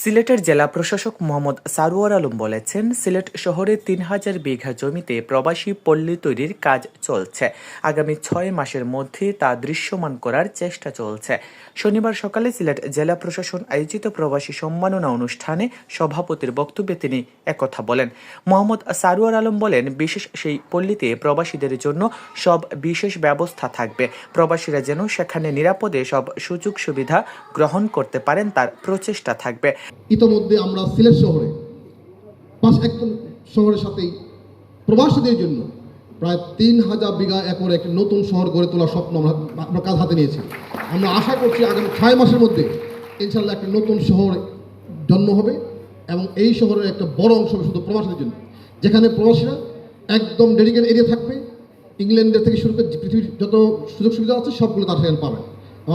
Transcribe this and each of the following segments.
সিলেটের জেলা প্রশাসক মোহাম্মদ সারোয়ার আলম বলেছেন, সিলেট শহরে ৩,০০০ বিঘা জমিতে প্রবাসী পল্লী তৈরির কাজ চলছে। আগামী ৬ মাসের মধ্যে তা দৃশ্যমান করার চেষ্টা চলছে। শনিবার সকালে সিলেট জেলা প্রশাসন আয়োজিত প্রবাসী সম্মাননা অনুষ্ঠানে সভাপতির বক্তব্যে তিনি একথা বলেন। মোহাম্মদ সারোয়ার আলম বলেন, বিশেষ সেই পল্লীতে প্রবাসীদের জন্য সব বিশেষ ব্যবস্থা থাকবে। প্রবাসীরা যেন সেখানে নিরাপদে সব সুযোগ সুবিধা গ্রহণ করতে পারেন তার প্রচেষ্টা থাকবে। ইতোমধ্যে আমরা সিলেট শহরে একদম শহরের সাথেই প্রবাসীদের জন্য প্রায় ৩,০০০ বিঘা একর এক নতুন শহর গড়ে তোলার স্বপ্ন আমরা কাজ হাতে নিয়েছি। আমরা আশা করছি আগামী ৬ মাসের মধ্যে ইনশাল্লাহ একটা নতুন শহর জন্ম হবে এবং এই শহরের একটা বড় অংশ হবে শুধু প্রবাসীদের জন্য, যেখানে প্রবাসীরা একদম ডেডিকেটেড এরিয়া থাকবে। ইংল্যান্ডের থেকে শুরু করে পৃথিবীর যত সুযোগ সুবিধা আছে সবগুলো তার সেখানে পাবেন।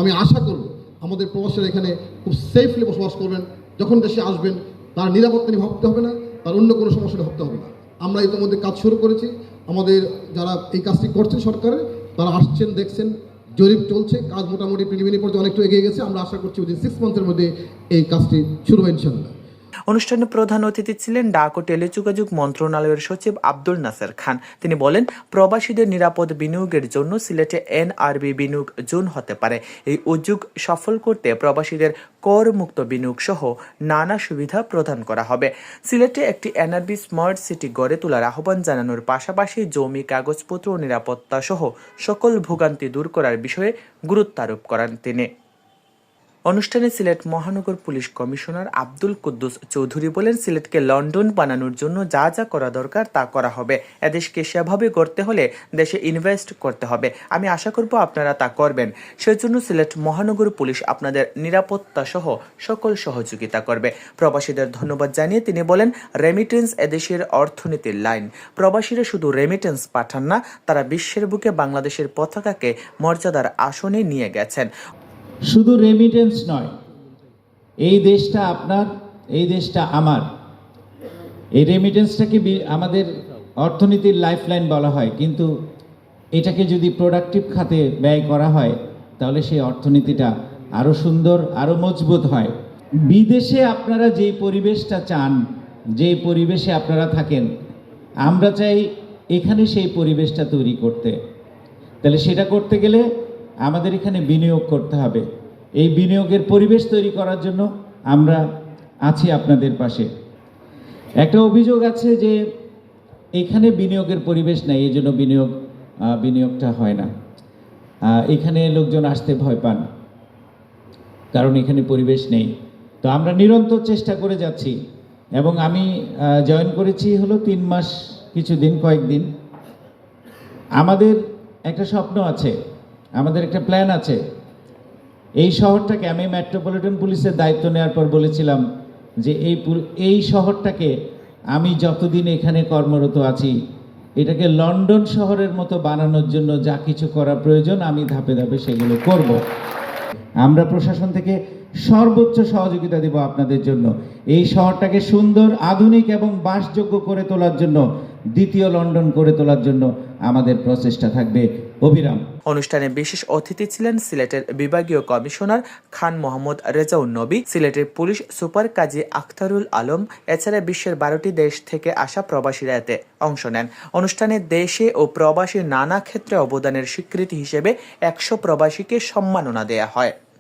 আমি আশা করব আমাদের প্রবাসীরা এখানে খুব সেফলি বসবাস করবেন। যখন দেশে আসবেন তার নিরাপত্তা নিয়ে ভাবতে হবে না, তার অন্য কোনো সমস্যা নিয়ে ভাবতে হবে না। আমরা ইতিমধ্যে কাজ শুরু করেছি। আমাদের যারা এই কাজটি করছেন সরকারের, তারা আসছেন, দেখছেন, জরিপ চলছে, কাজ মোটামুটি প্রিলিমিনারি পর্যায়ে অনেকটা এগিয়ে গেছে। আমরা আশা করছি উইদিন 6 মান্থের মধ্যে এই কাজটি শুরু হবে ইনশাআল্লাহ। অনুষ্ঠানে প্রধান অতিথি ছিলেন ডাক ও টেলিযোগাযোগ মন্ত্রণালয়ের সচিব আব্দুল নাসের খান। তিনি বলেন, প্রবাসীদের নিরাপদ বিনিয়োগের জন্য সিলেটে এনআরবি বিনিয়োগ জোন হতে পারে। এই উদ্যোগ সফল করতে প্রবাসীদের কর মুক্ত বিনিয়োগ সহ নানা সুবিধা প্রদান করা হবে। সিলেটে একটি এনআরবি স্মার্ট সিটি গড়ে তোলার আহ্বান জানানোর পাশাপাশি জমি, কাগজপত্র ও নিরাপত্তা সহ সকল ভোগান্তি দূর করার বিষয়ে গুরুত্ব আরোপ করেন তিনি। অনুষ্ঠানে সিলেট মহানগর পুলিশ কমিশনার আব্দুল কুদ্দুস চৌধুরী বলেন, সিলেটকে লন্ডন বানানোর জন্য যা যা করা দরকার তা করা হবে। এদেশকে সেভাবে গড়তে হলে দেশে ইনভেস্ট করতে হবে। আমি আশা করব আপনারা তা করবেন। সেজন্য সিলেট মহানগর পুলিশ আপনাদের নিরাপত্তা সহ সকল সহযোগিতা করবে। প্রবাসীদের ধন্যবাদ জানিয়ে তিনি বলেন, রেমিটেন্স এদেশের অর্থনীতির লাইন। প্রবাসীরা শুধু রেমিটেন্স পাঠান না, তারা বিশ্বের বুকে বাংলাদেশের পতাকাকে মর্যাদার আসনে নিয়ে গেছেন। শুধু রেমিটেন্স নয়, এই দেশটা আপনার, এই দেশটা আমার। এই রেমিটেন্সটাকে আমাদের অর্থনীতির লাইফলাইন বলা হয়, কিন্তু এটাকে যদি প্রোডাক্টিভ খাতে ব্যয় করা হয় তাহলে সেই অর্থনীতিটা আরও সুন্দর, আরও মজবুত হয়। বিদেশে আপনারা যেই পরিবেশটা চান, যেই পরিবেশে আপনারা থাকেন, আমরা চাই এখানে সেই পরিবেশটা তৈরি করতে। তাহলে সেটা করতে গেলে আমাদের এখানে বিনিয়োগ করতে হবে। এই বিনিয়োগের পরিবেশ তৈরি করার জন্য আমরা আছি আপনাদের পাশে। একটা অভিযোগ আছে যে এখানে বিনিয়োগের পরিবেশ নেই, এই জন্য বিনিয়োগটা হয় না। এখানে লোকজন আসতে ভয় পান, কারণ এখানে পরিবেশ নেই। তো আমরা নিরন্তর চেষ্টা করে যাচ্ছি এবং আমি জয়েন করেছি হলো 3 মাস কিছুদিন, কয়েকদিন। আমাদের একটা স্বপ্ন আছে, আমাদের একটা প্ল্যান আছে। এই শহরটাকে, আমি মেট্রোপলিটন পুলিশের দায়িত্ব নেওয়ার পর বলেছিলাম যে এই শহরটাকে আমি যতদিন এখানে কর্মরত আছি, এটাকে লন্ডন শহরের মতো বানানোর জন্য যা কিছু করা প্রয়োজন আমি ধাপে ধাপে সেগুলো করব। আমরা প্রশাসন থেকে সর্বোচ্চ সহযোগিতা দেব আপনাদের জন্য। এই শহরটাকে সুন্দর, আধুনিক এবং বাসযোগ্য করে তোলার জন্য, দ্বিতীয় লন্ডন করে তোলার জন্য আমাদের প্রচেষ্টা থাকবে অবিরাম। অনুষ্ঠানে বিশেষ অতিথি ছিলেন সিলেটের বিভাগীয় কমিশনার খান মোহাম্মদ রেজাউন নবী, সিলেটের পুলিশ সুপার কাজী আখতারুল আলম। এছাড়া বিশ্বের 12টি দেশ থেকে আসা প্রবাসীরা এতে অংশ নেন। অনুষ্ঠানে দেশে ও প্রবাসী নানা ক্ষেত্রে অবদানের স্বীকৃতি হিসেবে 100 প্রবাসীকে সম্মাননা দেয়া হয়।